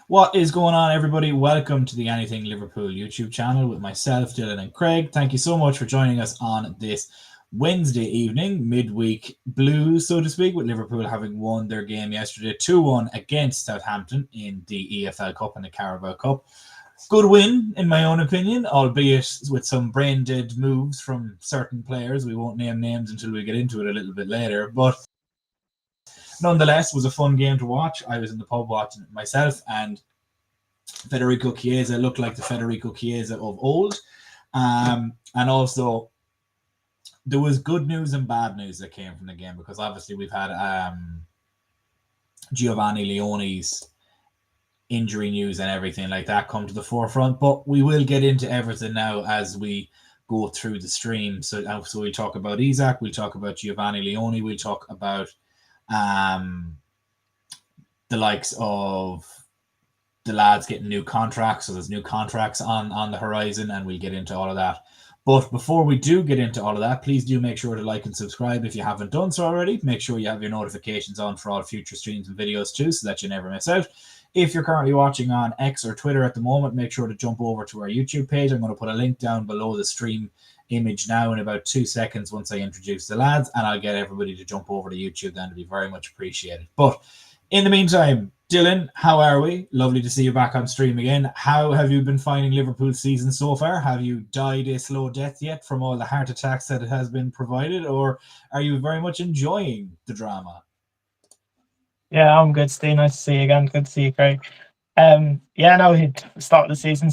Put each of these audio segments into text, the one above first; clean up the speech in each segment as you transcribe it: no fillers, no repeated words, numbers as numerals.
What is going on, everybody? Welcome to the Anything Liverpool YouTube channel with myself, Dylan, and Craig. Thank you so much for joining us on this Wednesday evening, midweek blues, so to speak, with Liverpool having won their game yesterday 2-1 against Southampton in the EFL Cup and the Carabao Cup. Good win, in my own opinion, albeit with some brain-dead moves from certain players. We won't name names until we get into it a little bit later, but nonetheless, it was a fun game to watch. I was in the pub watching it myself, and Federico Chiesa looked like the Federico Chiesa of old. And also, there was good news and bad news that came from the game, because obviously we've had Giovanni Leoni's injury news and everything like that come to the forefront. But we will get into everything now as we go through the stream. So we'll talk about Isak, we'll talk about Giovanni Leoni, we'll talk about the likes of the lads getting new contracts. So there's new contracts on the horizon, and we'll get into all of that. But before we do get into all of that, please do make sure to like and subscribe if you haven't done so already. Make sure you have your notifications on for all future streams and videos too, so that you never miss out. If you're currently watching on X or Twitter at the moment, make sure to jump over to our YouTube page. I'm going to put a link down below the stream image now in about 2 seconds once I introduce the lads, and I'll get everybody to jump over to YouTube then. To be very much appreciated. But in the meantime, Dylan, how are we? Lovely to see you back on stream again. How have you been finding Liverpool's season so far? Have you died a slow death yet from all the heart attacks that it has been provided, or are you very much enjoying the drama? Yeah, I'm good, Steve. Nice to see you again. Good to see you, Craig. We started the season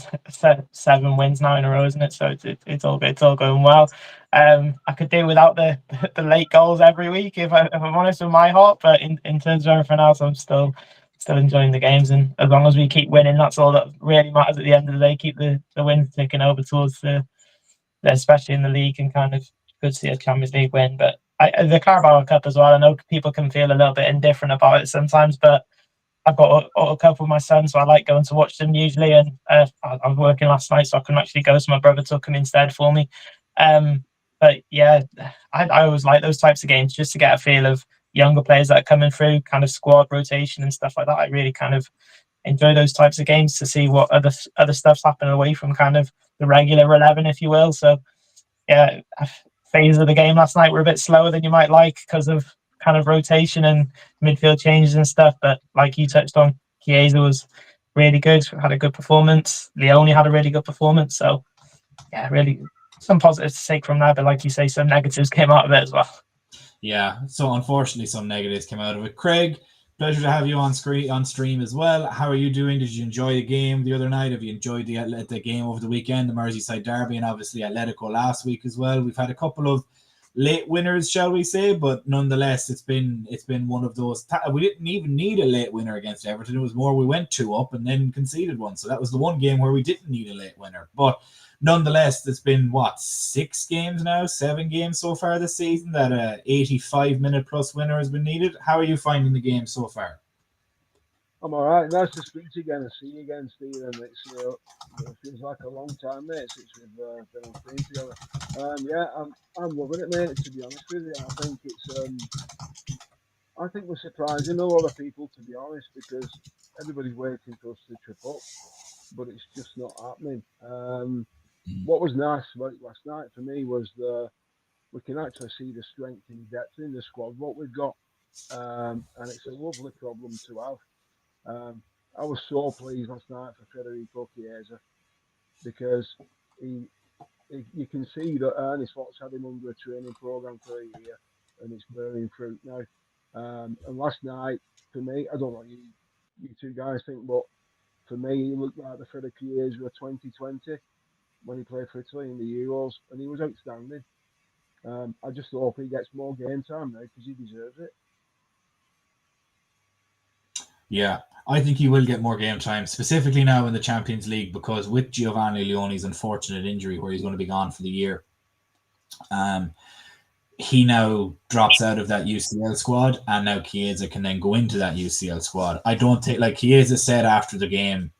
7 wins now in a row, isn't it? So it's all good. It's all going well. I could do without the late goals every week if I'm honest with my heart. But in terms of everything else, I'm still enjoying the games, and as long as we keep winning, that's all that really matters at the end of the day. Keep the wins ticking over towards especially in the league, and kind of good to see a Champions League win. But the Carabao Cup as well. I know people can feel a little bit indifferent about it sometimes, but I've got a couple with my son, so I like going to watch them usually. And I was working last night, so I couldn't actually go, so my brother took them instead for me. But yeah, I always like those types of games just to get a feel of younger players that are coming through, kind of squad rotation and stuff like that. I really kind of enjoy those types of games to see what other stuff's happening away from kind of the regular 11, if you will. So yeah, phases of the game last night were a bit slower than you might like because of kind of rotation and midfield changes and stuff. But like you touched on, Chiesa was really good, had a good performance. Leoni had a really good performance. So yeah, really some positives to take from that. But like you say, some negatives came out of it as well. Yeah, so unfortunately some negatives came out of it. Craig, pleasure to have you on stream as well. How are you doing? Did you enjoy the game the other night? Have you enjoyed the game over the weekend, the Merseyside derby, and obviously Atletico last week as well? We've had a couple of late winners, shall we say, but nonetheless, it's been one of those. We didn't even need a late winner against Everton. It was more we went 2 up and then conceded one. So that was the one game where we didn't need a late winner. But nonetheless, it's been 7 games so far this season that a 85-minute plus winner has been needed. How are you finding the game so far? I'm all right. Nice to speak to you again and see you again, Stephen. It feels like a long time, mate, since we've been on screen together. I'm loving it, mate. To be honest with you, I think we're surprising a lot of people, to be honest, because everybody's waiting for us to trip up, but it's just not happening. What was nice about last night for me was we can actually see the strength and depth in the squad, what we've got, and it's a lovely problem to have. I was so pleased last night for Federico Chiesa because you can see that Arne Slot's had him under a training program for a year, and it's bearing fruit now. And last night, for me, I don't know what you two guys think, but for me, he looked like the Federico Chiesa of 2020 when he played for Italy in the Euros, and he was outstanding. I just hope he gets more game time now because he deserves it. Yeah, I think he will get more game time, specifically now in the Champions League, because with Giovanni Leoni's unfortunate injury where he's going to be gone for the year, he now drops out of that UCL squad, and now Chiesa can then go into that UCL squad. I don't think, like Chiesa said after the game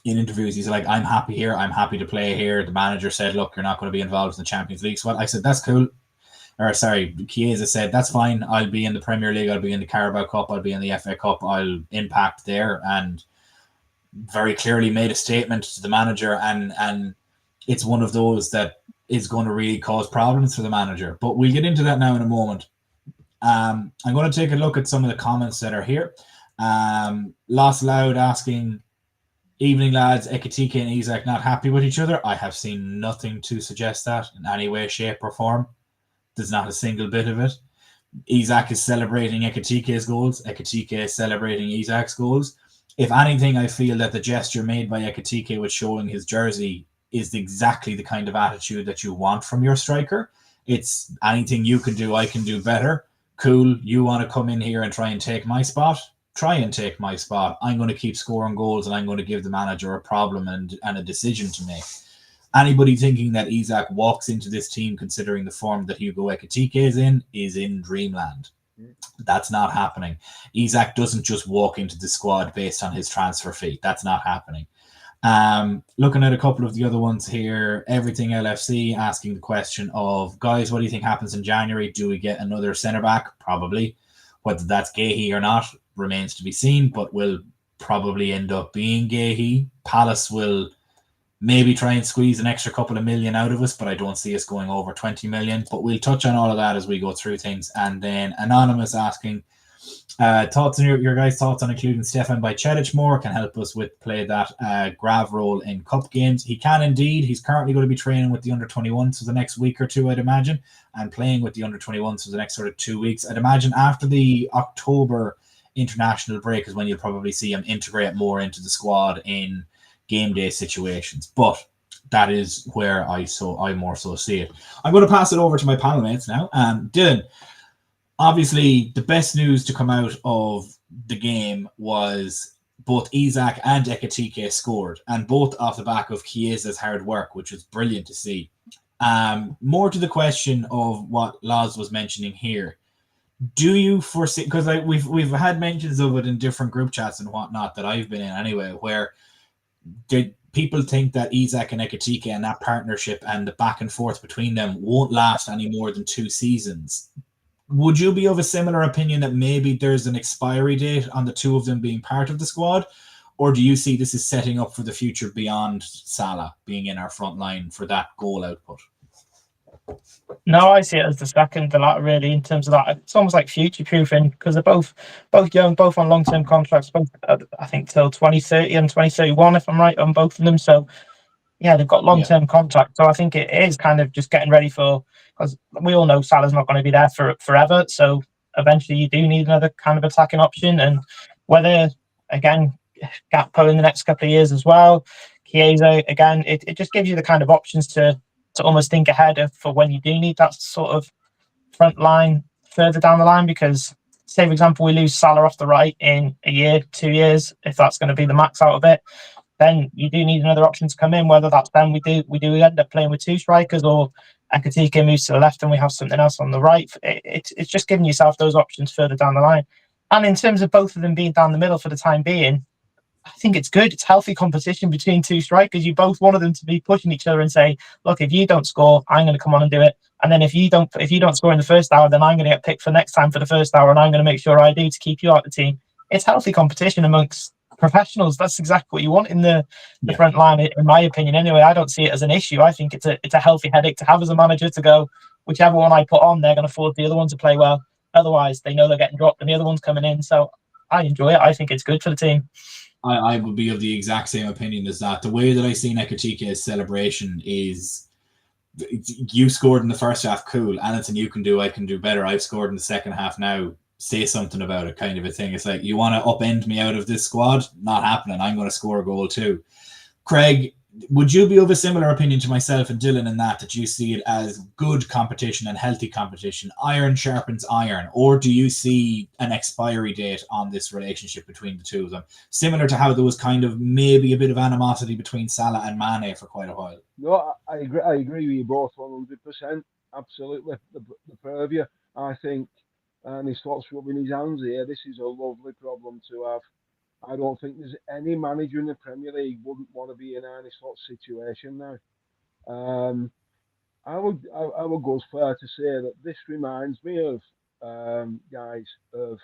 in interviews, he's like, I'm happy here, I'm happy to play here. The manager said, look, you're not going to be involved in the Champions League squad. I said, that's cool. Chiesa said, that's fine. I'll be in the Premier League. I'll be in the Carabao Cup. I'll be in the FA Cup. I'll impact there. And very clearly made a statement to the manager, and it's one of those that is going to really cause problems for the manager. But we'll get into that now in a moment. I'm going to take a look at some of the comments that are here. Lost Loud asking, evening lads, Ekitike and Isak not happy with each other. I have seen nothing to suggest that in any way, shape or form. There's not a single bit of it. Isak is celebrating Ekitike's goals. Ekitike is celebrating Isak's goals. If anything, I feel that the gesture made by Ekitike with showing his jersey is exactly the kind of attitude that you want from your striker. It's anything you can do, I can do better. Cool, you want to come in here and try and take my spot? Try and take my spot. I'm going to keep scoring goals, and I'm going to give the manager a problem and a decision to make. Anybody thinking that Isak walks into this team considering the form that Hugo Ekitike is in dreamland. That's not happening. Isak doesn't just walk into the squad based on his transfer fee. That's not happening. Looking at a couple of the other ones here, Everything LFC asking the question of, guys, what do you think happens in January? Do we get another centre-back? Probably. Whether that's Gahey or not remains to be seen, but will probably end up being Gahey. Palace will maybe try and squeeze an extra couple of million out of us, but I don't see us going over 20 million. But we'll touch on all of that as we go through things. And then Anonymous asking, thoughts on your guys' thoughts on including Stefan Bajcetic more can help us with play that Grav role in cup games. He can indeed. He's currently going to be training with the under-21s for the next week or two, I'd imagine, and playing with the under-21s for the next sort of 2 weeks. I'd imagine after the October international break is when you'll probably see him integrate more into the squad in game day situations. But that is where I more so see it. I'm going to pass it over to my panel mates now. Dylan, obviously, the best news to come out of the game was both Isak and Ekitike scored, and both off the back of Chiesa's hard work, which was brilliant to see. More to the question of what Laz was mentioning here. Do you foresee, because we've had mentions of it in different group chats and whatnot that I've been in anyway, where did people think that Isak and Ekitike and that partnership and the back and forth between them won't last any more than 2 seasons? Would you be of a similar opinion that maybe there's an expiry date on the two of them being part of the squad? Or do you see this is setting up for the future beyond Salah being in our front line for that goal output? No, I see it as the second, the latter, really, in terms of that. It's almost like future-proofing, because they're both young, both on long-term contracts, both, I think, till 2030 and 2031, if I'm right, on both of them. So, yeah, they've got long-term contracts. So I think it is kind of just getting ready for, because we all know Salah's not going to be there for forever. So eventually you do need another kind of attacking option. And whether, again, Gakpo in the next couple of years as well, Chiesa, again, it just gives you the kind of options to almost think ahead of for when you do need that sort of front line further down the line. Because, say, for example, we lose Salah off the right in a year, 2 years, if that's going to be the max out of it, then you do need another option to come in, whether that's then we do end up playing with 2 strikers, or Ekitike moves to the left and we have something else on the right. It's just giving yourself those options further down the line. And in terms of both of them being down the middle for the time being, I think it's good. It's healthy competition between 2 strikers. You both wanted them to be pushing each other and say, look, if you don't score, I'm going to come on and do it. And then if you don't score in the first hour, then I'm going to get picked for next time for the first hour, and I'm going to make sure I do to keep you out of the team. It's healthy competition amongst professionals. That's exactly what you want in the front line, in my opinion. Anyway, I don't see it as an issue. I think it's a healthy headache to have as a manager, to go, whichever one I put on, they're going to force the other one to play well. Otherwise, they know they're getting dropped and the other one's coming in. So I enjoy it. I think it's good for the team. I would be of the exact same opinion as that. The way that I see Ekitike's celebration is, you scored in the first half, cool. Anything you can do, I can do better. I've scored in the second half now. Say something about it, kind of a thing. It's like, you want to upend me out of this squad? Not happening. I'm going to score a goal too. Craig, would you be of a similar opinion to myself and Dylan in that you see it as good competition and healthy competition? Iron sharpens iron. Or do you see an expiry date on this relationship between the two of them? Similar to how there was kind of maybe a bit of animosity between Salah and Mane for quite a while. No, I agree with you both 100%. Absolutely. The pair of you. I think Arne Slot's rubbing his hands here. This is a lovely problem to have. I don't think there's any manager in the Premier League wouldn't want to be in Arne Slot's situation now. I would go as far to say that this reminds me of guys of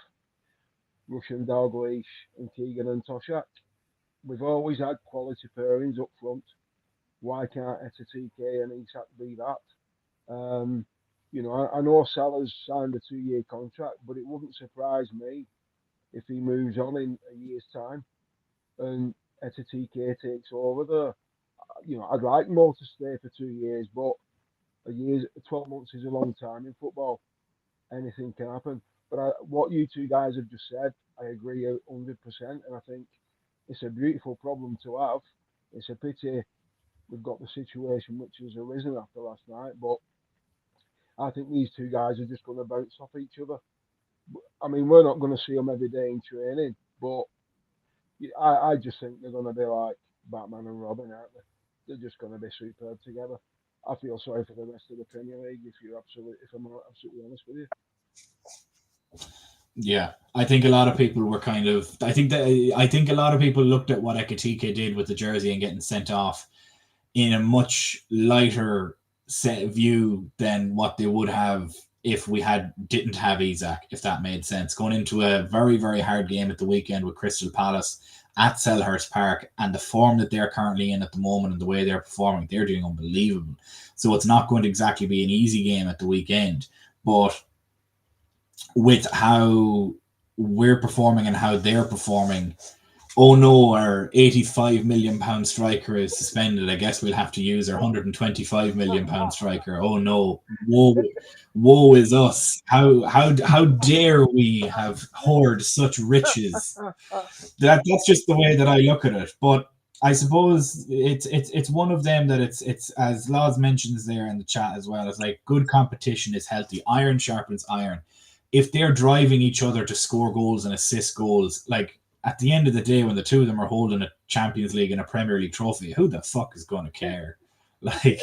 Russian Dalglish and Keegan and Toshak. we've always had quality pairings up front. Why can't Ekitike and Isak be that? I know Salah's signed a 2-year contract, but it wouldn't surprise me if he moves on in a year's time and Ekitike takes over there. I'd like Mo to stay for 2 years, but 12 months is a long time in football. Anything can happen. But what you two guys have just said, I agree 100%, and I think it's a beautiful problem to have. It's a pity we've got the situation which has arisen after last night, but I think these two guys are just going to bounce off each other. I mean, we're not going to see them every day in training, but I just think they're going to be like Batman and Robin, aren't they? They're just going to be superb together. I feel sorry for the rest of the Premier League if I'm absolutely honest with you. Yeah, I think a lot of people were I think a lot of people looked at what Ekitike did with the jersey and getting sent off in a much lighter set view than what they would have if we didn't have Isak, if that made sense. Going into a very, very hard game at the weekend with Crystal Palace at Selhurst Park, and the form that they're currently in at the moment and the way they're performing, they're doing unbelievable. So it's not going to exactly be an easy game at the weekend, but with how we're performing and how they're performing, oh no, our £85 million striker is suspended. I guess we'll have to use our £125 million striker. Oh no, woe is us. How dare we have hoarded such riches? That's just the way that I look at it. But I suppose it's one of them that it's as Laws mentions there in the chat as well. It's like good competition is healthy. Iron sharpens iron. If they're driving each other to score goals and assist goals, like at the end of the day, when the two of them are holding a Champions League and a Premier League trophy, who the fuck is going to care? Like,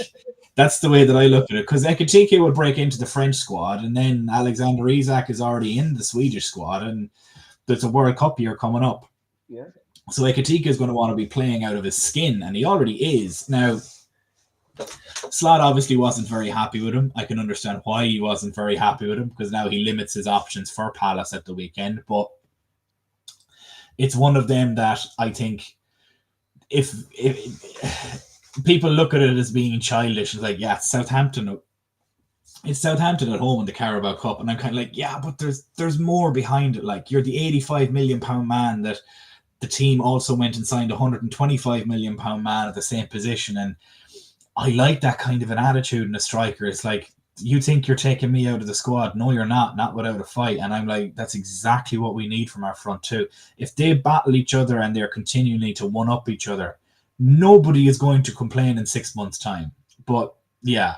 that's the way that I look at it. Because Ekitike will break into the French squad, and then Alexander Isak is already in the Swedish squad, and there's a World Cup year coming up. Yeah. So Ekitike is going to want to be playing out of his skin, and he already is. Now, Slot obviously wasn't very happy with him. I can understand why he wasn't very happy with him, because now he limits his options for Palace at the weekend. But it's one of them that I think if people look at it as being childish, it's like, yeah, it's Southampton at home in the Carabao Cup, and I'm kind of like, yeah, but there's more behind it. Like, you're the £85 million man that the team also went and signed a £125 million man at the same position, and I like that kind of an attitude in a striker. It's like, you think you're taking me out of the squad? No, you're not without a fight. And I'm like, that's exactly what we need from our front two. If they battle each other and they're continually to one-up each other, nobody is going to complain in 6 months' time. But yeah.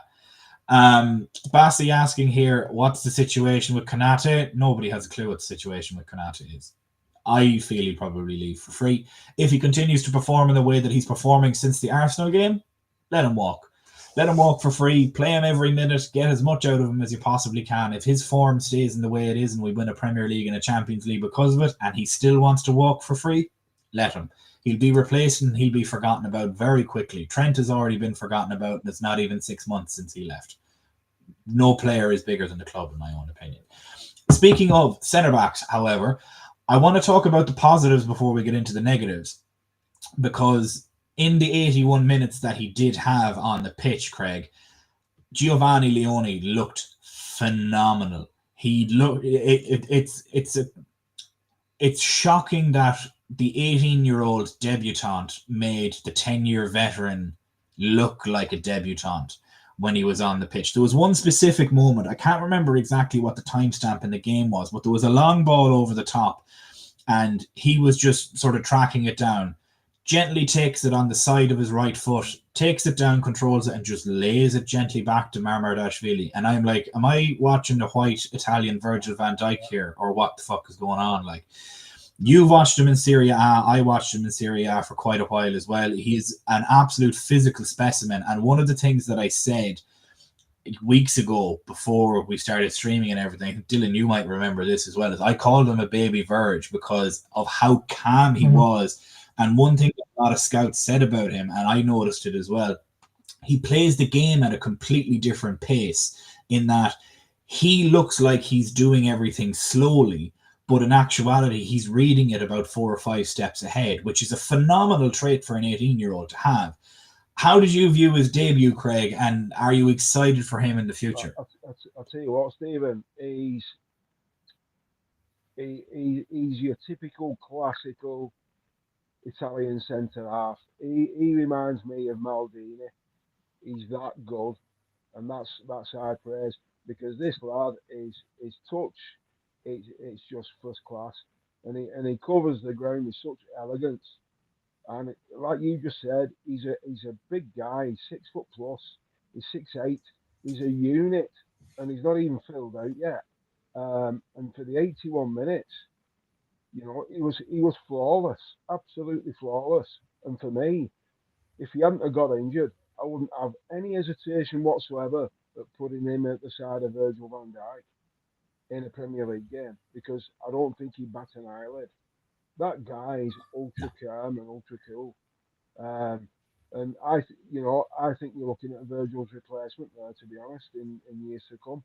Bassi asking here, what's the situation with Konate? Nobody has a clue what the situation with Konate is. I feel he'll probably leave for free. If he continues to perform in the way that he's performing since the Arsenal game, let him walk. Let him walk for free. Play him every minute. Get as much out of him as you possibly can. If his form stays in the way it is and we win a Premier League and a Champions League because of it, and he still wants to walk for free, let him. He'll be replaced and he'll be forgotten about very quickly. Trent has already been forgotten about, and it's not even 6 months since he left. No player is bigger than the club, in my own opinion. Speaking of centre-backs, however, I want to talk about the positives before we get into the negatives, because in the 81 minutes that he did have on the pitch, Craig, Giovanni Leoni looked phenomenal. It's shocking that the 18-year-old debutant made the 10-year veteran look like a debutant when he was on the pitch. There was one specific moment, I can't remember exactly what the timestamp in the game was, but there was a long ball over the top and he was just sort of tracking it down. Gently takes it on the side of his right foot, takes it down, controls it, and just lays it gently back to Marmardashvili. And I'm like, am I watching the white Italian Virgil van Dijk here? Or what the fuck is going on? Like, you've watched him in Serie A. I watched him in Serie A for quite a while as well. He's an absolute physical specimen. And one of the things that I said weeks ago before we started streaming and everything, Dylan, you might remember this as well, is I called him a baby Verge because of how calm he was. And one thing that a lot of scouts said about him, and I noticed it as well, he plays the game at a completely different pace in that he looks like he's doing everything slowly, but in actuality, he's reading it about 4 or 5 steps ahead, which is a phenomenal trait for an 18-year-old to have. How did you view his debut, Craig, and are you excited for him in the future? I'll tell you what, Stephen, he's your typical classical Italian centre half. He reminds me of Maldini. He's that good, and that's high praise, because this lad is his touch, it's just first class, and he covers the ground with such elegance. And like you just said, he's a big guy. He's 6 foot plus. He's 6'8". He's a unit, and he's not even filled out yet. And for the 81 minutes, he was flawless, absolutely flawless. And for me, if he hadn't have got injured, I wouldn't have any hesitation whatsoever at putting him at the side of Virgil van Dijk in a Premier League game, because I don't think he'd bat an eyelid. That guy is ultra calm and ultra cool. Um, and I think you're looking at Virgil's replacement there, to be honest, in years to come.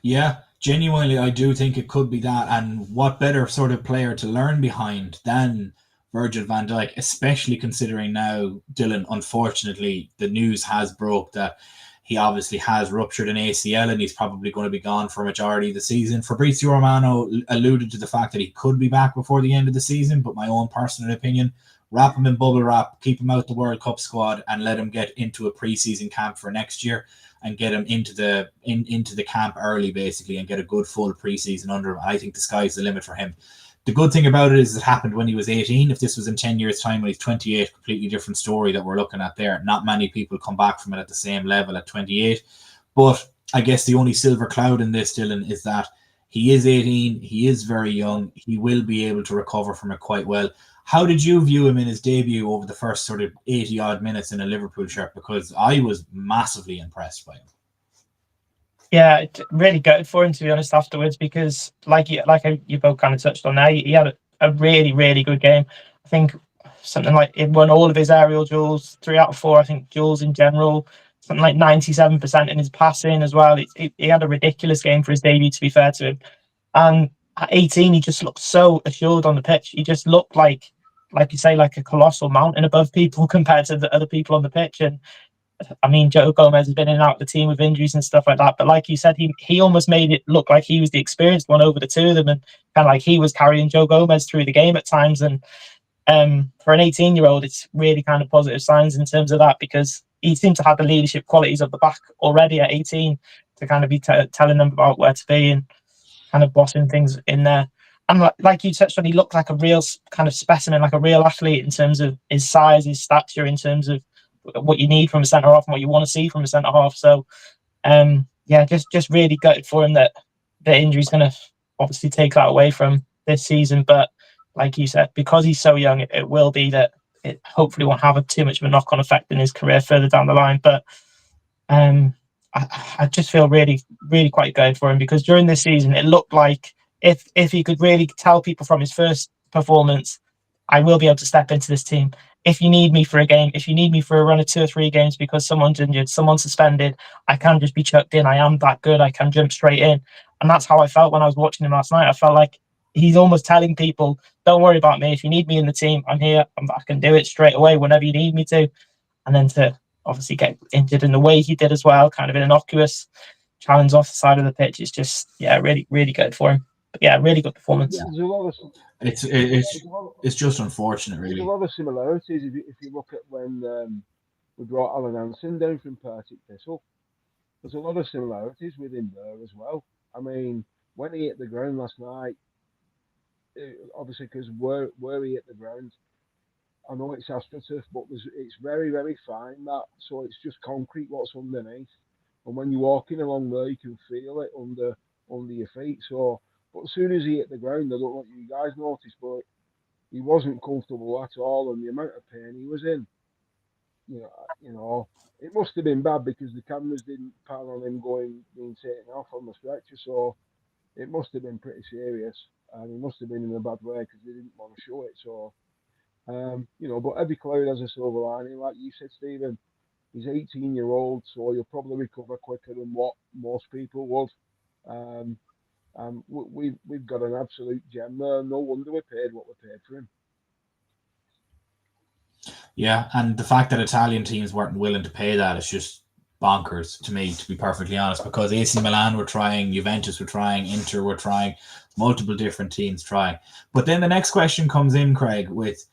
Yeah, genuinely, I do think it could be that. And what better sort of player to learn behind than Virgil van Dijk, especially considering now, Dylan, unfortunately, the news has broke that he obviously has ruptured an ACL and he's probably going to be gone for a majority of the season. Fabrizio Romano alluded to the fact that he could be back before the end of the season, but my own personal opinion, wrap him in bubble wrap, keep him out the World Cup squad, and let him get into a preseason camp for next year and get him into the camp early, basically, and get a good full preseason under him. I think the sky's the limit for him. The good thing about it is it happened when he was 18. If this was in 10 years' time when he's 28, completely different story that we're looking at there. Not many people come back from it at the same level at 28. But I guess the only silver cloud in this, Dylan, is that he is 18. He is very young. He will be able to recover from it quite well. How did you view him in his debut over the first sort of 80 odd minutes in a Liverpool shirt? Because I was massively impressed by him. Yeah, it really gutted for him, to be honest, afterwards, because like you both kind of touched on now, he had a really, really good game. I think something like he won all of his aerial duels, 3 out of 4, I think, duels in general, something like 97% in his passing as well. He had a ridiculous game for his debut, to be fair to him. And at 18, he just looked so assured on the pitch. He just looked like you say, like a colossal mountain above people compared to the other people on the pitch. And I mean, Joe Gomez has been in and out of the team with injuries and stuff like that. But like you said, he almost made it look like he was the experienced one over the two of them, and kind of like he was carrying Joe Gomez through the game at times. And for an 18-year-old, it's really kind of positive signs in terms of that, because he seemed to have the leadership qualities of the back already at 18 to kind of be telling them about where to be and kind of bossing things in there. And like you touched on, he looked like a real kind of specimen, like a real athlete in terms of his size, his stature, in terms of what you need from a centre half and what you want to see from a centre half. So, yeah, just really gutted for him that the injury's going to obviously take that away from this season. But like you said, because he's so young, it will be that it hopefully won't have too much of a knock-on effect in his career further down the line. But I just feel really, really quite good for him, because during this season, it looked like if he could really tell people from his first performance, I will be able to step into this team. If you need me for a game, if you need me for a run of 2 or 3 games because someone's injured, someone's suspended, I can just be chucked in. I am that good. I can jump straight in. And that's how I felt when I was watching him last night. I felt like he's almost telling people, don't worry about me. If you need me in the team, I'm here. I can do it straight away whenever you need me to. And then to obviously get injured in the way he did as well, kind of an innocuous challenge off the side of the pitch, is just, yeah, really, really good for him. But yeah, really good performance. There's a lot of It's just unfortunate, really. There's a lot of similarities if you look at when we brought Alan Hansen down from Partick Thistle. There's a lot of similarities with him there as well. I mean, when he hit the ground last night, obviously because where he hit the ground, I know it's astroturf, but it's very, very fine, that, so it's just concrete what's underneath. And when you're walking along there, you can feel it under your feet. So, but as soon as he hit the ground, I don't know what you guys noticed, but he wasn't comfortable at all, and the amount of pain he was in, it must have been bad because the cameras didn't pan on him being taken off on the stretcher, so it must have been pretty serious, and he must have been in a bad way because they didn't want to show it. So, but every cloud has a silver lining, like you said, Stephen. He's 18-year-old, so he'll probably recover quicker than what most people would. We've got an absolute gem there. No wonder we paid what we paid for him. Yeah, and the fact that Italian teams weren't willing to pay that is just bonkers to me, to be perfectly honest, because AC Milan were trying, Juventus were trying, Inter were trying, multiple different teams trying. But then the next question comes in, Craig, with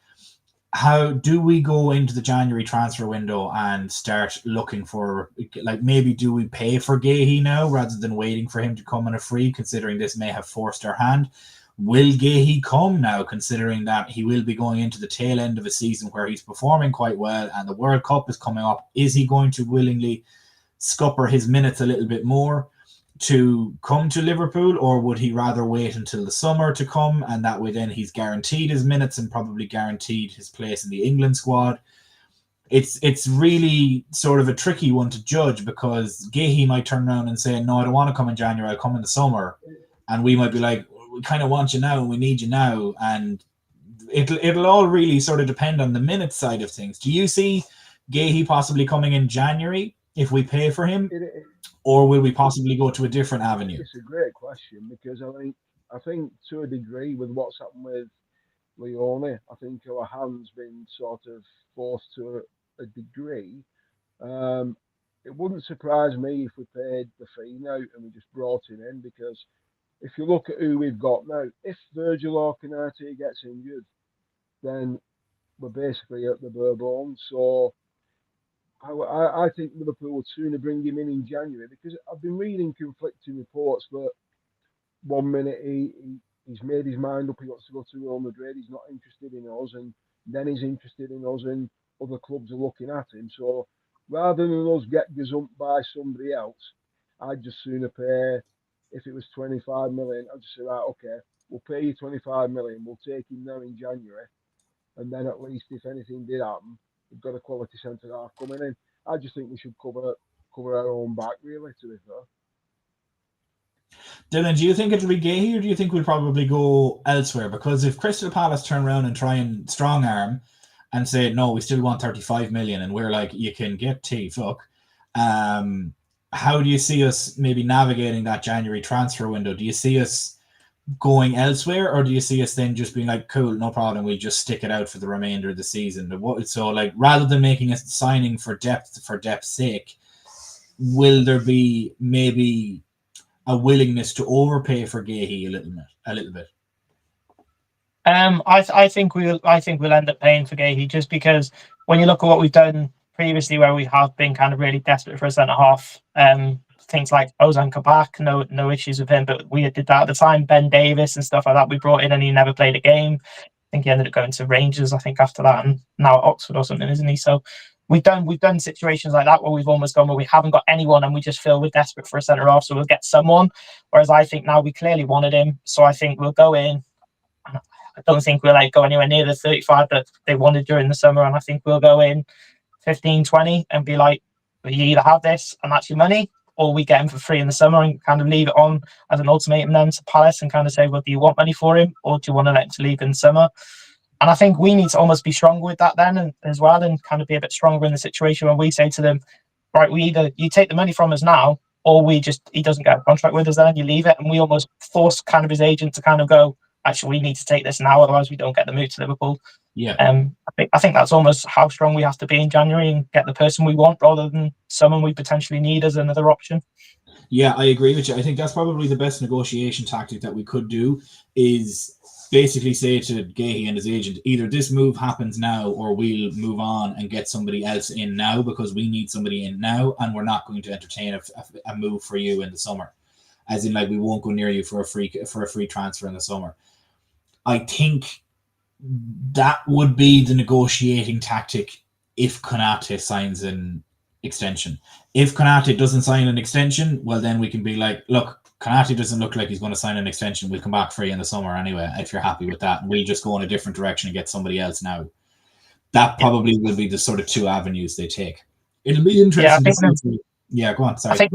how do we go into the January transfer window and start looking for, like, maybe do we pay for Gahey now rather than waiting for him to come on a free, considering this may have forced our hand? Will Gahey come now, considering that he will be going into the tail end of a season where he's performing quite well and the World Cup is coming up? Is he going to willingly scupper his minutes a little bit more to come to Liverpool, or would he rather wait until the summer to come, and that way then he's guaranteed his minutes and probably guaranteed his place in the England squad? It's really sort of a tricky one to judge, because Gahey might turn around and say, no, I don't want to come in January, I'll come in the summer, and we might be like, we kind of want you now and we need you now, and it'll all really sort of depend on the minutes side of things. Do you see Gahey possibly coming in January if we pay for him? Or will we possibly go to a different avenue? It's a great question, because I think to a degree, with what's happened with Leoni, I think our hand's been sort of forced to a degree. It wouldn't surprise me if we paid the fee now and we just brought him in, because if you look at who we've got now, if Virgil or Konate gets injured, then we're basically at the bare bones. So I think Liverpool would sooner bring him in January, because I've been reading conflicting reports that 1 minute he's made his mind up, he wants to go to Real Madrid, he's not interested in us, and then he's interested in us and other clubs are looking at him. So rather than us get gazumped by somebody else, I'd just sooner pay, if it was 25 million, I'd just say, right, okay, we'll pay you 25 million, we'll take him now in January, and then at least if anything did happen, we've got a quality centre half coming in. I just think we should cover our own back, really, to be fair. Dylan, do you think it'll be Gahey, or do you think we'll probably go elsewhere? Because if Crystal Palace turn around and try and strong arm and say, no, we still want 35 million, and we're like, you can get fuck. How do you see us maybe navigating that January transfer window? Do you see us going elsewhere, or do you see us then just being like, cool, no problem, we'll just stick it out for the remainder of the season? So, like, rather than making a signing for depth's sake, will there be maybe a willingness to overpay for Gahey a little bit? I think we'll end up paying for Gahey, just because when you look at what we've done previously, where we have been kind of really desperate for a centre half, things like Ozan Kabak, no issues with him, but we did that at the time. Ben Davis and stuff like that, we brought in, and he never played a game. I think he ended up going to Rangers, I think, after that, and now at Oxford or something, isn't he? So we've done situations like that where we've almost gone where we haven't got anyone and we just feel we're desperate for a centre half, so we'll get someone. Whereas I think now we clearly wanted him, so I think we'll go in. I don't think we'll go anywhere near the 35 that they wanted during the summer, and I think we'll go in 15, 20 and be like, well, you either have this and that's your money, or we get him for free in the summer and kind of leave it on as an ultimatum then to Palace and kind of say, well, do you want money for him, or do you want to let him to leave in the summer? And I think we need to almost be stronger with that then, and as well, and kind of be a bit stronger in the situation when we say to them, right, we either you take the money from us now, or he doesn't get a contract with us then, you leave it. And we almost force kind of his agent to kind of go, actually, we need to take this now, otherwise we don't get the move to Liverpool. Yeah. I think that's almost how strong we have to be in January and get the person we want rather than someone we potentially need as another option. Yeah, I agree with you. I think that's probably the best negotiation tactic that we could do, is basically say to Gahey and his agent, either this move happens now or we'll move on and get somebody else in now, because we need somebody in now, and we're not going to entertain a move for you in the summer. As in, like, we won't go near you for a free transfer in the summer. I think that would be the negotiating tactic if Konate signs an extension. If Konate doesn't sign an extension, well, then we can be like, look, Konate doesn't look like he's going to sign an extension. We'll come back free in the summer anyway, if you're happy with that. And we'll just go in a different direction and get somebody else now. That probably will be the sort of two avenues they take. It'll be interesting. Yeah, go on. Sorry. I think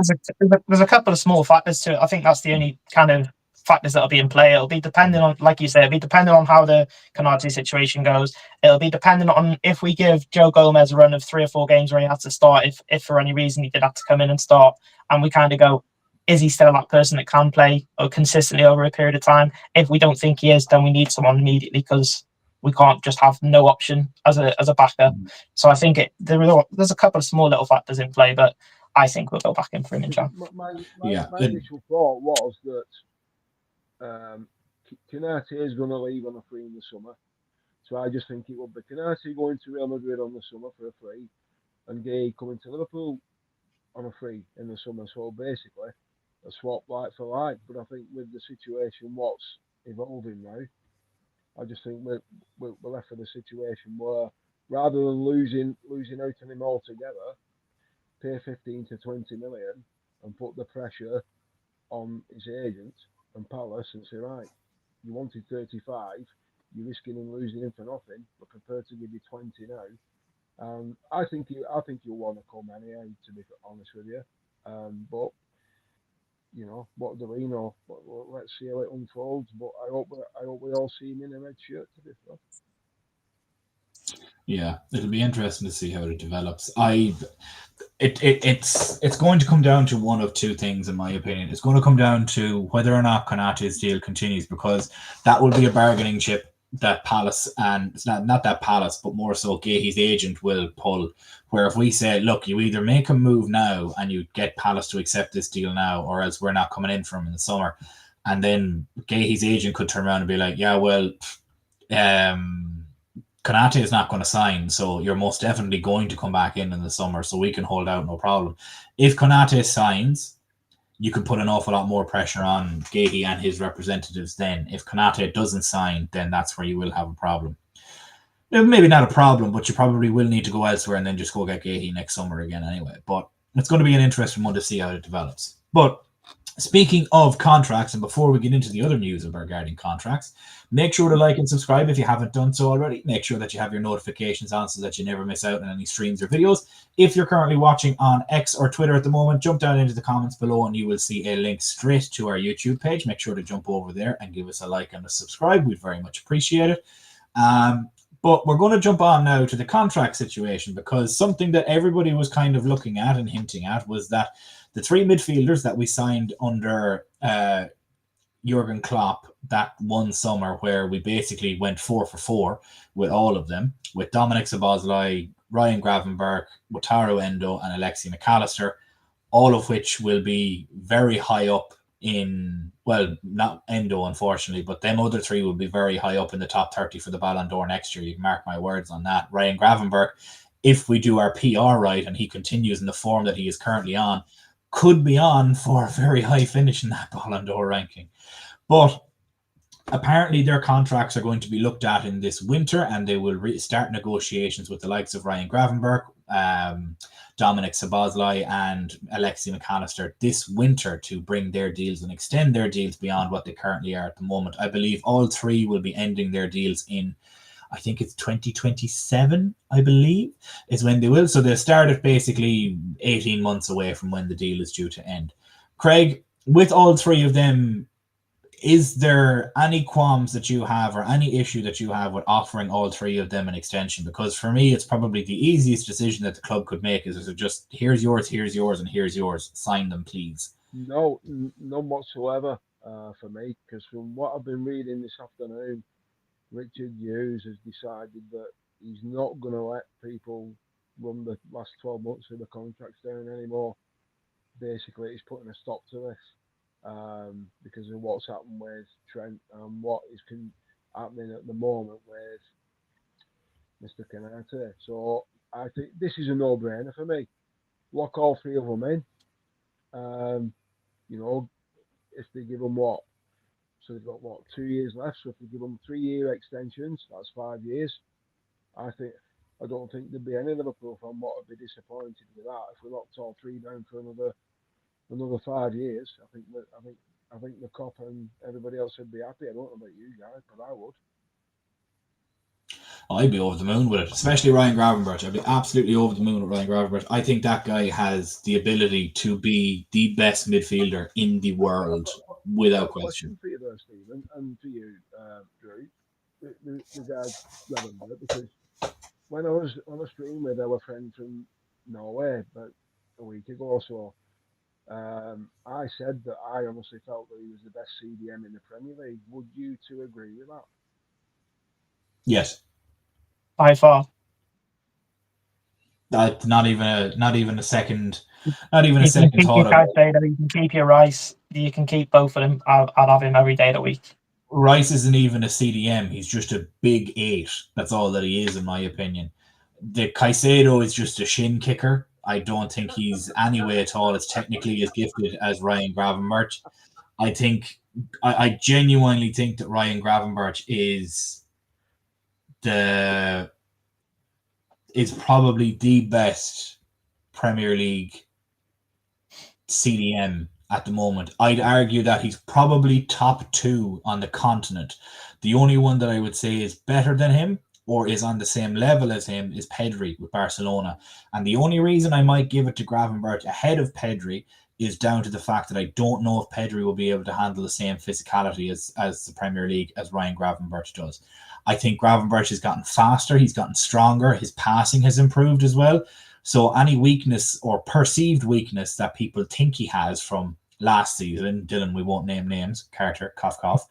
there's a couple of small factors to it. I think that's the only kind of factors that'll be in play. It'll be dependent on, like you said, it'll be dependent on how the Konate situation goes. It'll be dependent on if we give Joe Gomez a run of 3 or 4 games where he has to start, if for any reason he did have to come in and start, and we kind of go, is he still that person that can play consistently over a period of time? If we don't think he is, then we need someone immediately, because we can't just have no option as a backer. So I think there's a couple of small little factors in play, but I think we'll go back in for him and John. My initial thought was that Konate is going to leave on a free in the summer. So I just think it would be Konate going to Real Madrid on the summer for a free, and Gay coming to Liverpool on a free in the summer. So basically, a swap like for like. But I think with the situation what's evolving now, I just think we're left with a situation where, rather than losing out on him altogether, pay 15 to 20 million and put the pressure on his agent and Palace and say, right, you wanted 35, you're risking him losing him for nothing, but prepared to give you 20 now. I think you'll want to come anyway, to be honest with you. But you know, what do we know? But let's see how it unfolds. But I hope we all see him in a red shirt, to be fair. Yeah, it'll be interesting to see how it develops. It's going to come down to one of two things, in my opinion. It's going to come down to whether or not Konate's deal continues, because that will be a bargaining chip that Palace, and it's not that Palace, but more so Gahey's agent will pull. Where if we say, look, you either make a move now and you get Palace to accept this deal now, or else we're not coming in for him in the summer, and then Gahey's agent could turn around and be like, yeah, well, Konate is not going to sign, so you're most definitely going to come back in the summer, so we can hold out, no problem. If Konate signs, you can put an awful lot more pressure on Gahey and his representatives then. If Konate doesn't sign, then that's where you will have a problem. Maybe not a problem, but you probably will need to go elsewhere and then just go get Gahey next summer again anyway. But it's going to be an interesting one to see how it develops. But speaking of contracts, and before we get into the other news regarding contracts, make sure to like and subscribe if you haven't done so already. Make sure that you have your notifications on so that you never miss out on any streams or videos. If you're currently watching on X or Twitter at the moment, jump down into the comments below and you will see a link straight to our YouTube page. Make sure to jump over there and give us a like and a subscribe. We'd very much appreciate it. But we're going to jump on now to the contract situation, because something that everybody was kind of looking at and hinting at was that the three midfielders that we signed under Jurgen Klopp that one summer, where we basically went 4 for 4 with all of them, with Dominic Szoboszlai, Ryan Gravenberch, Wataru Endo, and Alexi McAllister, all of which will be very high up in, well, not Endo, unfortunately, but them other three will be very high up in the top 30 for the Ballon d'Or next year. You can mark my words on that. Ryan Gravenberch, if we do our PR right and he continues in the form that he is currently on, could be on for a very high finish in that Ballon d'Or ranking. But apparently their contracts are going to be looked at in this winter, and they will start negotiations with the likes of Ryan Gravenberch, Dominic Szoboszlai, and Alexi McAllister this winter to bring their deals and extend their deals beyond what they currently are at the moment. I believe all three will be ending their deals in, I think it's 2027, I believe, is when they will. So they'll start at basically 18 months away from when the deal is due to end. Craig, with all three of them, is there any qualms that you have or any issue that you have with offering all three of them an extension? Because for me, it's probably the easiest decision that the club could make is to just, here's yours, and here's yours. Sign them, please. No, none whatsoever for me, because from what I've been reading this afternoon, Richard Hughes has decided that he's not going to let people run the last 12 months of the contracts down anymore. Basically, he's putting a stop to this because of what's happened with Trent and what is happening at the moment with Mr. Konate. So I think this is a no-brainer for me. Lock all three of them in. You know, if they give them what? So they've got, 2 years left. So if we give them 3-year extensions, that's 5 years. I don't think there'd be any Liverpool fan what would be disappointed with that. If we locked all three down for another 5 years, I think the cop and everybody else would be happy. I don't know about you guys, but I would. I'd be over the moon with it, especially Ryan Gravenberch. I'd be absolutely over the moon with Ryan Gravenberch. I think that guy has the ability to be the best midfielder in the world, without question. For you there, Stephen, and for you, Drew, the guy Gravenberch, because when I was on a stream with our friend from Norway about a week ago or so, I said that I honestly felt that he was the best CDM in the Premier League. Would you two agree with that? Yes. By far. Not even a second. Not even a You can second keep your thought of it. Caicedo, you can keep your Rice, you can keep both of them. I'd have him every day of the week. Rice isn't even a CDM. He's just a big 8. That's all that he is, in my opinion. The Caicedo is just a shin kicker. I don't think he's anyway at all as technically as gifted as Ryan Gravenberch. I genuinely think that Ryan Gravenberch is probably the best Premier League CDM at the moment. I'd argue that he's probably top 2 on the continent. The only one that I would say is better than him or is on the same level as him is Pedri with Barcelona. And the only reason I might give it to Gravenberch ahead of Pedri is down to the fact that I don't know if Pedri will be able to handle the same physicality as the Premier League as Ryan Gravenberch does. I think Gravenberch has gotten faster, he's gotten stronger, his passing has improved as well. So any weakness or perceived weakness that people think he has from last season, Dylan, we won't name names, Carter, cough, cough.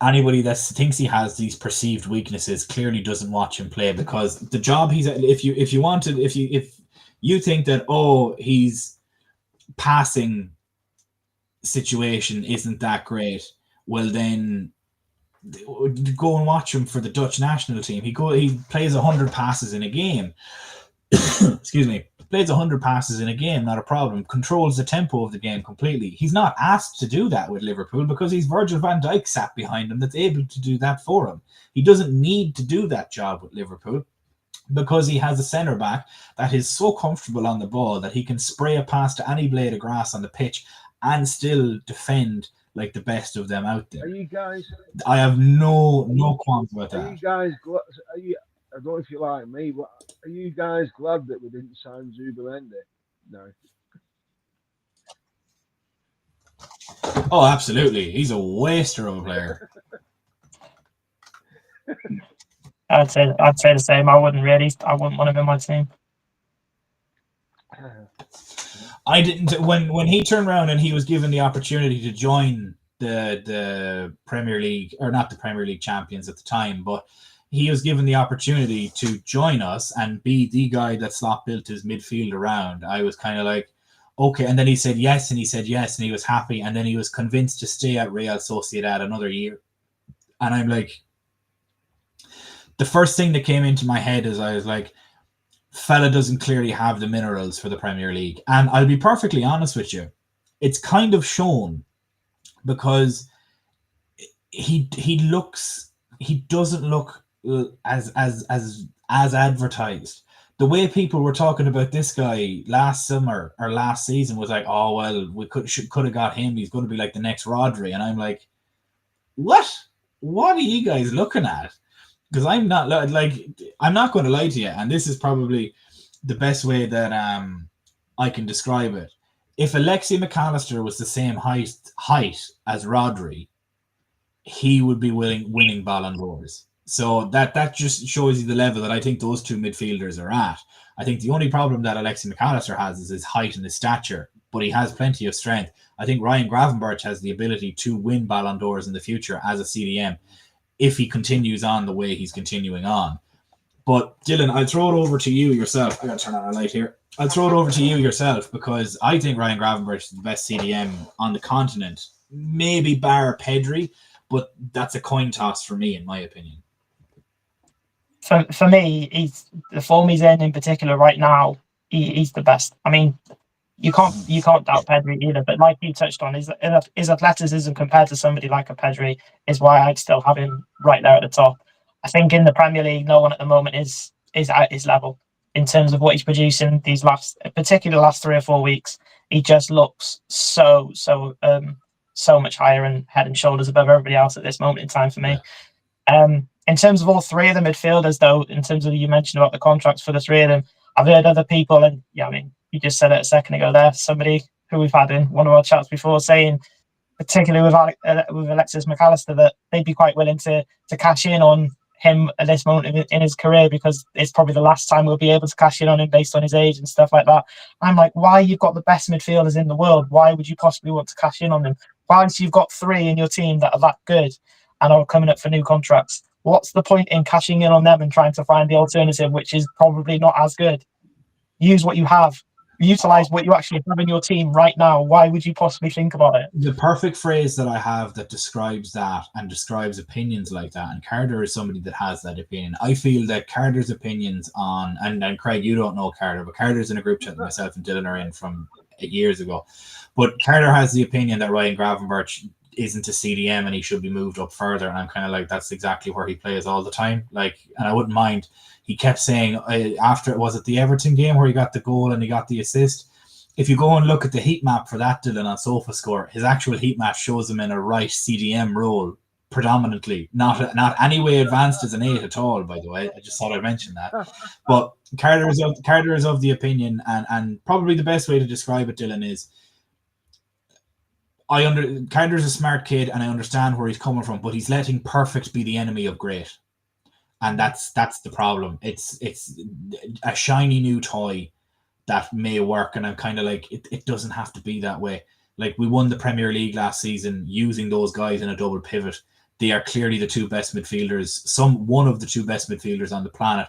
Anybody that thinks he has these perceived weaknesses clearly doesn't watch him play, because the job he's at, if you think that, his passing situation isn't that great, well then go and watch him for the Dutch national team. He plays 100 passes in a game. Excuse me. Plays 100 passes in a game, not a problem. Controls the tempo of the game completely. He's not asked to do that with Liverpool because he's Virgil van Dijk sat behind him that's able to do that for him. He doesn't need to do that job with Liverpool because he has a centre back that is so comfortable on the ball that he can spray a pass to any blade of grass on the pitch and still defend like the best of them out there. Are you guys? I have no qualms about that. Are you guys? I don't know if you like me, but are you guys glad that we didn't sign Zubimendi? No. Oh, absolutely. He's a waster of a player. I'd say the same. I wouldn't want him in my team. I didn't when he turned around and he was given the opportunity to join the Premier League, or not the Premier League champions at the time, but he was given the opportunity to join us and be the guy that Slot built his midfield around. I was kind of like, okay. And then he said yes, and he was happy, and then he was convinced to stay at Real Sociedad another year. And I'm like, the first thing that came into my head is I was like, fella doesn't clearly have the minerals for the Premier League. And I'll be perfectly honest with you, it's kind of shown, because he doesn't look as advertised. The way people were talking about this guy last summer or last season was like, oh well, we could have got him, he's going to be like the next Rodri. And I'm like, what are you guys looking at? Because I'm not going to lie to you, and this is probably the best way that I can describe it. If Alexi McAllister was the same height as Rodri, he would be winning Ballon d'Ors. So that just shows you the level that I think those two midfielders are at. I think the only problem that Alexi McAllister has is his height and his stature, but he has plenty of strength. I think Ryan Gravenberch has the ability to win Ballon d'Ors in the future as a CDM if he continues on the way he's continuing on. But Dylan, I'll throw it over to you yourself. I gotta turn on a light here. I'll throw it over to you yourself, because I think Ryan Gravenberch is the best CDM on the continent. Maybe bar Pedri, but that's a coin toss for me, in my opinion. For me, he's the form he's in particular right now. He's the best. I mean, you can't doubt Pedri either. But like you touched on, his athleticism compared to somebody like a Pedri is why I'd still have him right there at the top. I think in the Premier League, no one at the moment is at his level in terms of what he's producing these last 3 or 4 weeks. He just looks so much higher and head and shoulders above everybody else at this moment in time for me. Yeah. In terms of all three of the midfielders, though, in terms of you mentioned about the contracts for the three of them, I've heard other people, and yeah, I mean, you just said it a second ago there, somebody who we've had in one of our chats before saying, particularly with Alexis McAllister, that they'd be quite willing to cash in on him at this moment in his career because it's probably the last time we'll be able to cash in on him based on his age and stuff like that. I'm like, why you've got the best midfielders in the world? Why would you possibly want to cash in on them? Once you've got 3 in your team that are that good and are coming up for new contracts, what's the point in cashing in on them and trying to find the alternative, which is probably not as good? Use what you have. Utilize what you actually have in your team right now. Why would you possibly think about it? The perfect phrase that I have that describes that and describes opinions like that, and Carter is somebody that has that opinion. I feel that Carter's opinions on, and Craig, you don't know Carter, but Carter's in a group chat that myself and Dylan are in from 8 years ago. But Carter has the opinion that Ryan Gravenberch isn't a CDM and he should be moved up further. And I'm kind of like, that's exactly where he plays all the time. Like, and I wouldn't mind. He kept saying after, was it the Everton game where he got the goal and he got the assist? If you go and look at the heat map for that, Dylan, on SofaScore, his actual heat map shows him in a right CDM role predominantly, not any way advanced as an 8 at all, by the way. I just thought I'd mention that. But Carter is of the opinion, and probably the best way to describe it, Dylan, is Carter's a smart kid and I understand where he's coming from, but he's letting perfect be the enemy of great. And that's the problem. It's a shiny new toy that may work, and I'm kind of like, it doesn't have to be that way. Like, we won the Premier League last season using those guys in a double pivot. They are clearly the 2 best midfielders, one of the 2 best midfielders on the planet.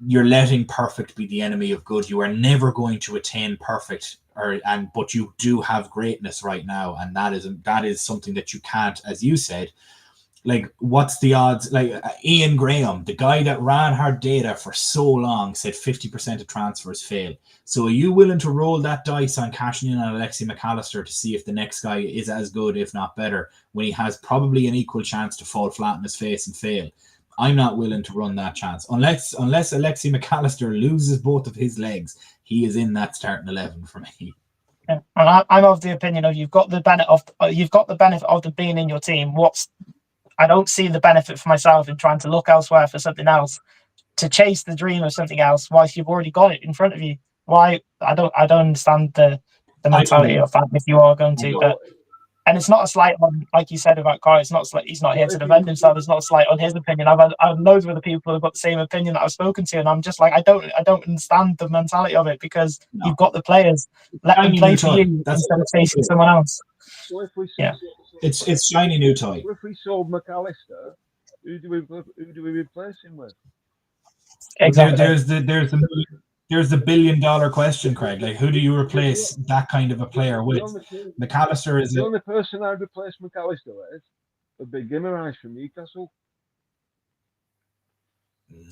You're letting perfect be the enemy of good. You are never going to attain perfect, but you do have greatness right now, and that is something that you can't, as you said. Like, what's the odds? Like, Ian Graham, the guy that ran hard data for so long, said 50% of transfers fail. So are you willing to roll that dice on cashing in on Alexi McAllister to see if the next guy is as good, if not better, when he has probably an equal chance to fall flat on his face and fail? I'm not willing to run that chance. Unless Alexi McAllister loses both of his legs, he is in that starting 11 for me. Yeah. And I'm of the opinion of you've got the benefit of them being in your team. I don't see the benefit for myself in trying to look elsewhere for something else, to chase the dream of something else whilst you've already got it in front of you. Why? I don't understand the mentality of that if you are going to. But, and it's not a slight on, like you said about Kai, it's not like he's not here to defend himself. It's not a slight on his opinion. I've had loads of other people who have got the same opinion that I've spoken to, and I'm just like, I don't understand the mentality of it, because you've got the players. Let them play for you instead of chasing someone else. So if we it's shiny new toy. If we sold McAllister, who do we replace him with? Exactly. There's the $1 billion question, Craig. Like, who do you replace that kind of a player with? McAllister is the only person I'd replace McAllister with would be Guimaraes from Newcastle.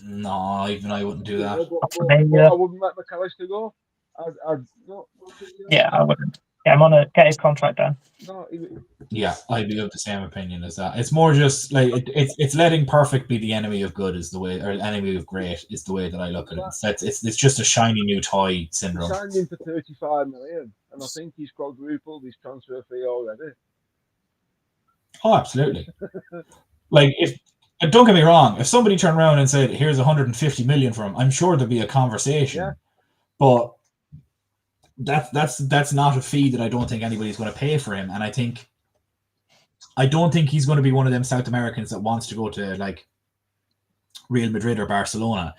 No, even I wouldn't do that. I wouldn't let McAllister go. Yeah, I wouldn't. Yeah, I'm gonna get his contract done. Yeah, I'd be of the same opinion as that. It's more just like it's letting perfect be the enemy of good is the way, or enemy of great is the way that I look at it. It's just a shiny new toy syndrome. He signed him for 35 million, and I think he's quadrupled his transfer fee already. Oh, absolutely. Like, don't get me wrong, if somebody turned around and said, "Here's 150 million for him," I'm sure there'd be a conversation. Yeah. But that's not a fee that I don't think anybody's going to pay for him, and I don't think he's going to be one of them South Americans that wants to go to like Real Madrid or Barcelona,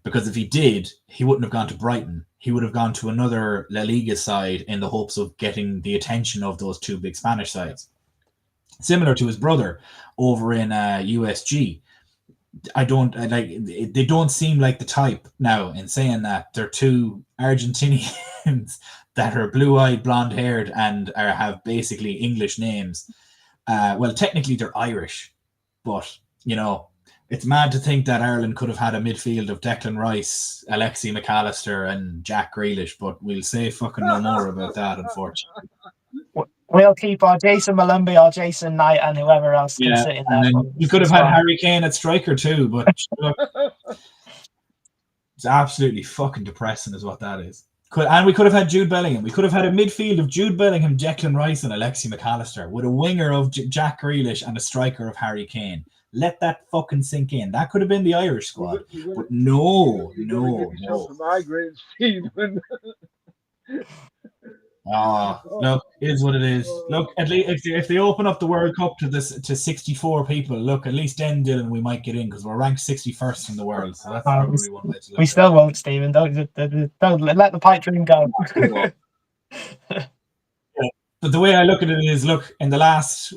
because if he did, he wouldn't have gone to Brighton. He would have gone to another La Liga side in the hopes of getting the attention of those 2 big Spanish sides. Similar to his brother over in USG. They don't seem like the type. Now, in saying that, they're 2 Argentinians that are blue-eyed, blonde-haired, and have basically English names. Well, technically they're Irish, but it's mad to think that Ireland could have had a midfield of Declan Rice, Alexi McAllister, and Jack Grealish, but we'll say fucking no more about that, unfortunately. We'll keep our Jason Malumbi, our Jason Knight, and whoever else can sit in there. You could have had Harry Kane at striker too, but it's absolutely fucking depressing is what that is. And we could have had Jude Bellingham. We could have had a midfield of Jude Bellingham, Declan Rice, and Alexi McAllister with a winger of Jack Grealish and a striker of Harry Kane. Let that fucking sink in. That could have been the Irish squad. But no. Look, it is what it is. Look, at least if they open up the World Cup to 64 people, look, at least then, Dylan, we might get in because we're ranked 61st in the world. So that's probably one way to look we still won't, Stephen. Don't let the pipe dream go. But the way I look at it is, look, in the last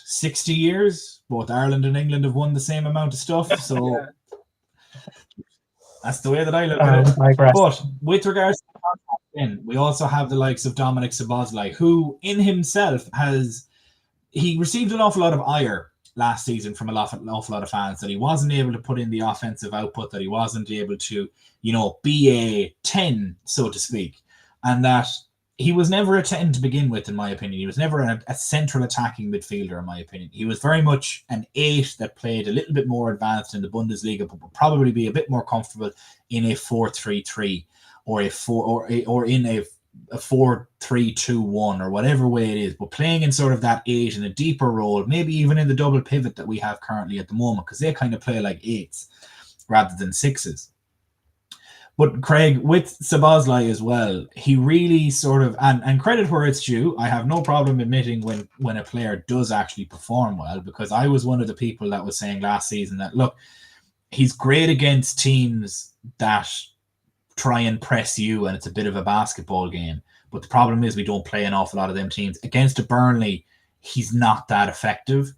60 years, both Ireland and England have won the same amount of stuff. So that's the way that I look at it. But with regards to the contract, we also have the likes of Dominic Szoboszlai, who in himself he received an awful lot of ire last season from an awful lot of fans that he wasn't able to put in the offensive output, that he wasn't able to, be a 10, so to speak, and that he was never a 10 to begin with, in my opinion. He was never a central attacking midfielder, in my opinion. He was very much an 8 that played a little bit more advanced in the Bundesliga, but would probably be a bit more comfortable in a 4-3-3 or in a 4-3-2-1 or whatever way it is. But playing in sort of that 8 in a deeper role, maybe even in the double pivot that we have currently at the moment, because they kind of play like 8s rather than 6s. But Craig, with Szoboszlai as well, he really sort of, and credit where it's due, I have no problem admitting when a player does actually perform well, because I was one of the people that was saying last season that, look, he's great against teams that try and press you and it's a bit of a basketball game. But the problem is we don't play an awful lot of them teams. Against a Burnley, he's not that effective.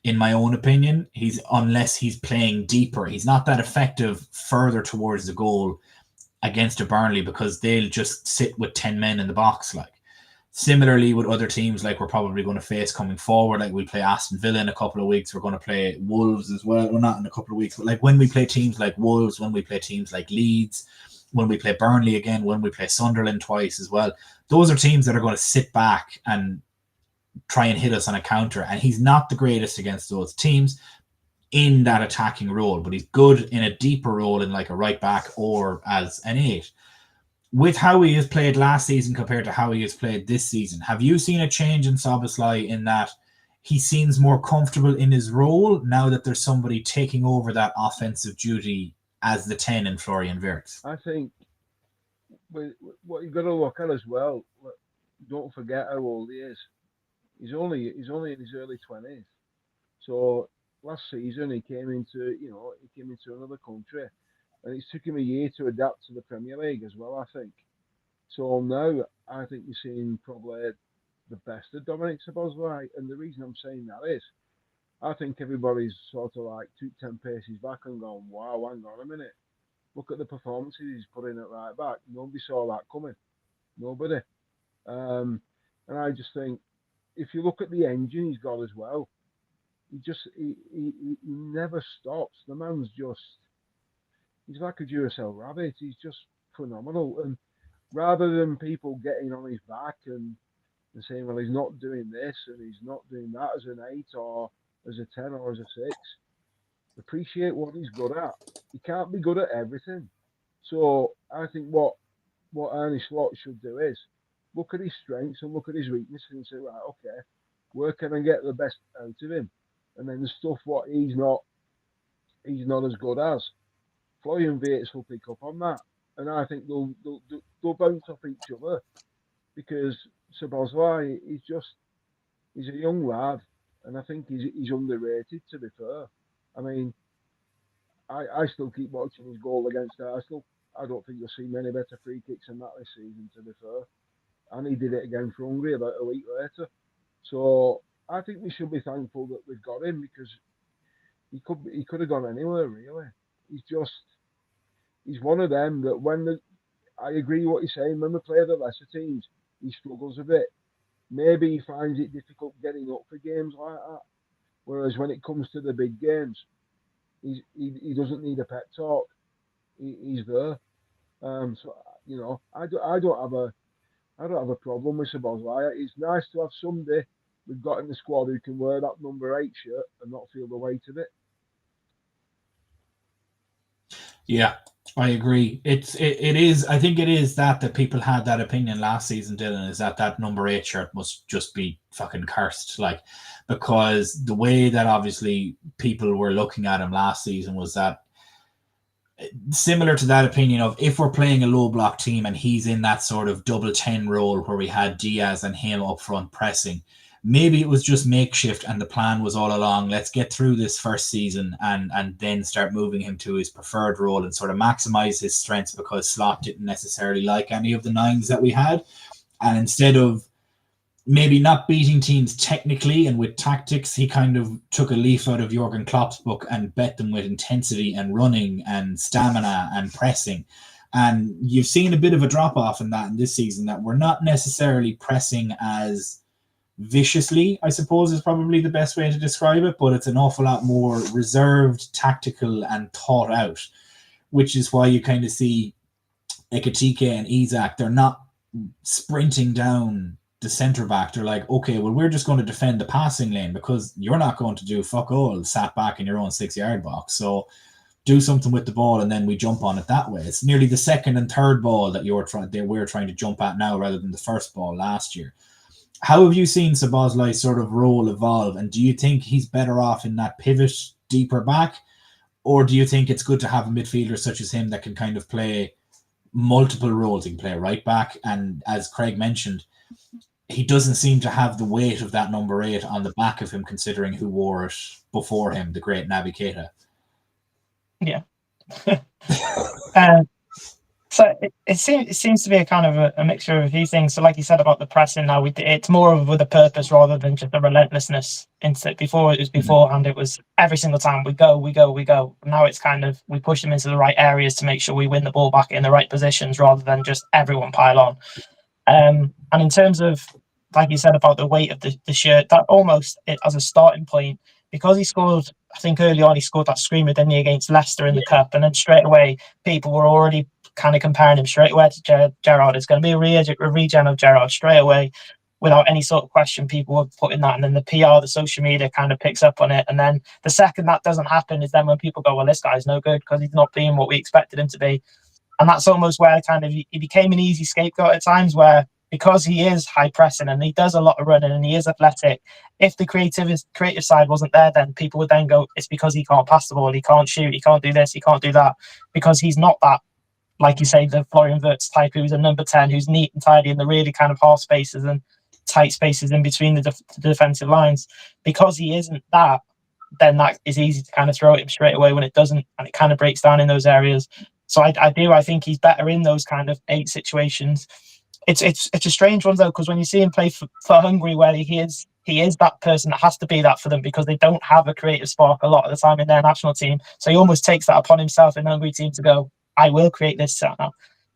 In my own opinion, unless he's playing deeper, he's not that effective further towards the goal against a Burnley because they'll just sit with 10 men in the box. Like similarly with other teams, like we're probably going to face coming forward, like we play Aston Villa in a couple of weeks, we're going to play Wolves as well. Well, not in a couple of weeks, but like when we play teams like Wolves, when we play teams like Leeds, when we play Burnley again, when we play Sunderland twice as well, those are teams that are going to sit back and try and hit us on a counter, and he's not the greatest against those teams in that attacking role, but he's good in a deeper role in like a right back or as an 8. With how he has played last season compared to how he has played this season, have you seen a change in Szoboszlai in that he seems more comfortable in his role now that there's somebody taking over that offensive duty as the 10 in Florian Wirtz? I think what you've got to look at as well, don't forget how old he is. He's only in his early 20s. So last season he came into another country, and it took him a year to adapt to the Premier League as well, I think. So now I think you're seeing probably the best of Dominic Szoboszlai, and the reason I'm saying that is I think everybody's sort of like took 10 paces back and gone, wow, hang on a minute. Look at the performances he's put in at right back. Nobody saw that coming. Nobody. And I just think, if you look at the engine he's got as well, he never stops. The man's he's like a Duracell rabbit. He's just phenomenal. And rather than people getting on his back and saying, well, he's not doing this and he's not doing that as an 8 or as a 10 or as a 6, appreciate what he's good at. He can't be good at everything. So I think what Arne Slot should do is look at his strengths and look at his weaknesses and say, right, okay, where can I get the best out of him? And then the stuff what he's not as good as, Florian Wirtz will pick up on that, and I think they'll bounce off each other, because Szoboszlai he's a young lad, and I think he's underrated, to be fair. I mean, I still keep watching his goal against Arsenal. I don't think you'll see many better free kicks than that this season, to be fair. And he did it again for Hungary about a week later. So I think we should be thankful that we've got him, because he could have gone anywhere, really. He's one of them that I agree with what you're saying, when we play the lesser teams, he struggles a bit. Maybe he finds it difficult getting up for games like that. Whereas when it comes to the big games, he doesn't need a pep talk. He's there. So I don't have a problem with Szoboszlai. It's nice to have somebody we've got in the squad who can wear that number 8 shirt and not feel the weight of it. Yeah, I agree. It is. I think it is that people had that opinion last season, Dylan, is that number 8 shirt must just be fucking cursed, like, because the way that obviously people were looking at him last season was that similar to that opinion of if we're playing a low block team and he's in that sort of double 10 role where we had Diaz and him up front pressing, maybe it was just makeshift and the plan was all along, let's get through this first season and then start moving him to his preferred role and sort of maximize his strengths, because Slot didn't necessarily like any of the nines that we had. And instead of maybe not beating teams technically and with tactics, he kind of took a leaf out of Jurgen Klopp's book and bet them with intensity and running and stamina and pressing. And you've seen a bit of a drop-off in that in this season, that we're not necessarily pressing as viciously, I suppose is probably the best way to describe it, but it's an awful lot more reserved, tactical and thought out, which is why you kind of see Ekitike and Isak, they're not sprinting down the centre back. They're like, okay, well, we're just going to defend the passing lane because you're not going to do fuck all sat back in your own 6-yard box. So do something with the ball and then we jump on it that way. It's nearly the second and third ball that we're trying to jump at now rather than the first ball last year. How have you seen Szoboszlai's sort of role evolve? And do you think he's better off in that pivot deeper back? Or do you think it's good to have a midfielder such as him that can kind of play multiple roles? He can play right back. And as Craig mentioned, he doesn't seem to have the weight of that number 8 on the back of him, considering who wore it before him, the great Naby Keita. Yeah. So it seems to be a kind of a mixture of a few things. So like you said about the pressing now, it's more of with a purpose rather than just a relentlessness. Before it was beforehand, it was every single time we go. Now it's kind of we push them into the right areas to make sure we win the ball back in the right positions rather than just everyone pile on. And in terms of, like you said, about the weight of the shirt, that almost as a starting point, because he scored, I think early on he scored that screamer, didn't he, against Leicester in the Cup, and then straight away people were already kind of comparing him straight away to Gerrard. It's going to be a regen of Gerrard straight away without any sort of question. People were putting that, and then the PR, the social media kind of picks up on it. And then the second that doesn't happen is then when people go, well, this guy's no good because he's not being what we expected him to be. And that's almost where kind of he became an easy scapegoat at times, where because he is high pressing and he does a lot of running and he is athletic, if the creative side wasn't there, then people would then go, it's because he can't pass the ball, he can't shoot, he can't do this, he can't do that, because he's not that, like you say, the Florian Wirtz type who's a number 10, who's neat and tidy in the really kind of half spaces and tight spaces in between the defensive lines. Because he isn't that, then that is easy to kind of throw at him straight away when it doesn't, and it kind of breaks down in those areas. So I think he's better in those kind of 8 situations. It's a strange one though, because when you see him play for Hungary, where he is that person that has to be that for them because they don't have a creative spark a lot of the time in their national team. So he almost takes that upon himself in the Hungary team to go, I will create this now.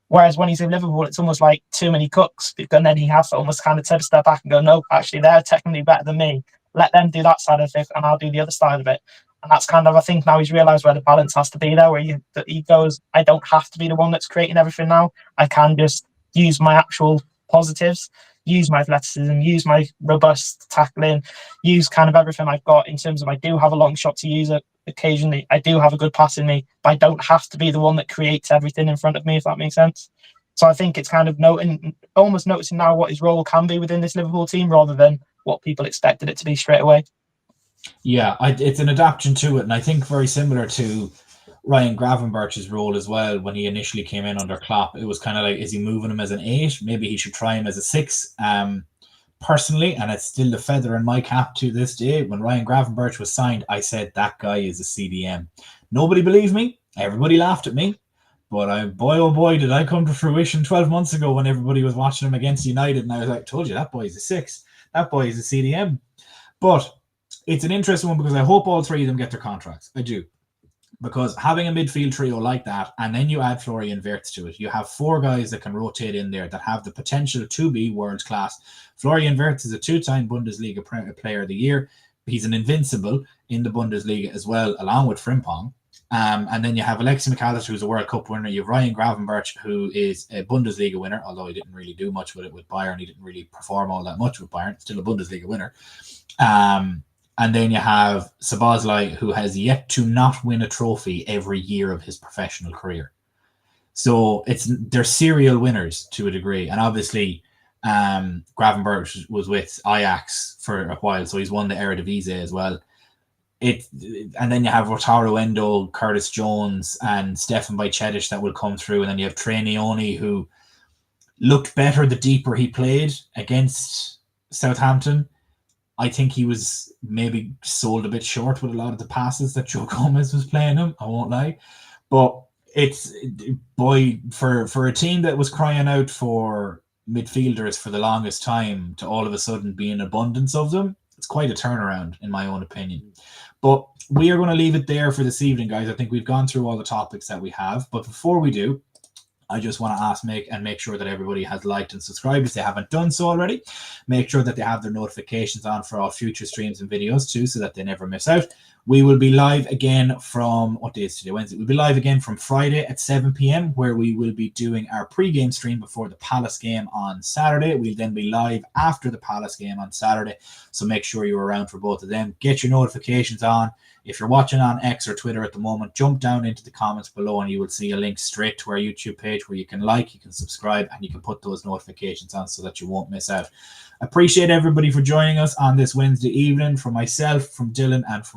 Whereas when he's in Liverpool, it's almost like too many cooks, and then he has to almost kind of take a step back and go, no, actually they're technically better than me. Let them do that side of it, and I'll do the other side of it. And that's kind of, I think now he's realised where the balance has to be there, where he goes, I don't have to be the one that's creating everything now. I can just use my actual positives, use my athleticism, use my robust tackling, use kind of everything I've got in terms of I do have a long shot to use it occasionally. I do have a good pass in me, but I don't have to be the one that creates everything in front of me, if that makes sense. So I think it's kind of almost noticing now what his role can be within this Liverpool team rather than what people expected it to be straight away. Yeah, it's an adaptation to it, and I think very similar to Ryan Gravenberch's role as well. When he initially came in under Klopp, it was kind of like, is he moving him as an 8? Maybe he should try him as a 6. Personally, and it's still the feather in my cap to this day, when Ryan Gravenberch was signed, I said that guy is a CDM. Nobody believed me. Everybody laughed at me. But boy, oh boy, did I come to fruition 12 months ago when everybody was watching him against United, and I was like, told you, that boy is a 6. That boy is a CDM. But it's an interesting one because I hope all 3 of them get their contracts. I do. Because having a midfield trio like that, and then you add Florian Wirtz to it, you have 4 guys that can rotate in there that have the potential to be world class. Florian Wirtz is a 2-time Bundesliga Player of the Year. He's an invincible in the Bundesliga as well, along with Frimpong. And then you have Alexis McAllister, who's a World Cup winner. You have Ryan Gravenberch, who is a Bundesliga winner, although he didn't really do much with it with Bayern. He didn't really perform all that much with Bayern. Still a Bundesliga winner. And then you have Szoboszlai, who has yet to not win a trophy every year of his professional career. So they're serial winners to a degree. And obviously, Gravenberch was with Ajax for a while, so he's won the Eredivisie as well. and then you have Wataru Endo, Curtis Jones, and Stefan Bajcetic that will come through, and then you have Arne Leoni, who looked better the deeper he played against Southampton. I think he was maybe sold a bit short with a lot of the passes that Joe Gomez was playing him. I won't lie, but for a team that was crying out for midfielders for the longest time to all of a sudden be an abundance of them, it's quite a turnaround in my own opinion. But we are going to leave it there for this evening, guys. I think we've gone through all the topics that we have. But before we do, I just want to make sure that everybody has liked and subscribed if they haven't done so already. Make sure that they have their notifications on for all future streams and videos too, so that they never miss out. We will be live again from, what day is today? Wednesday. We'll be live again from Friday at 7 p.m. where we will be doing our pre-game stream before the Palace game on Saturday. We'll then be live after the Palace game on Saturday. So make sure you're around for both of them. Get your notifications on. If you're watching on X or Twitter at the moment, jump down into the comments below and you will see a link straight to our YouTube page where you can like, you can subscribe, and you can put those notifications on so that you won't miss out. Appreciate everybody for joining us on this Wednesday evening. From myself, from Dylan, and from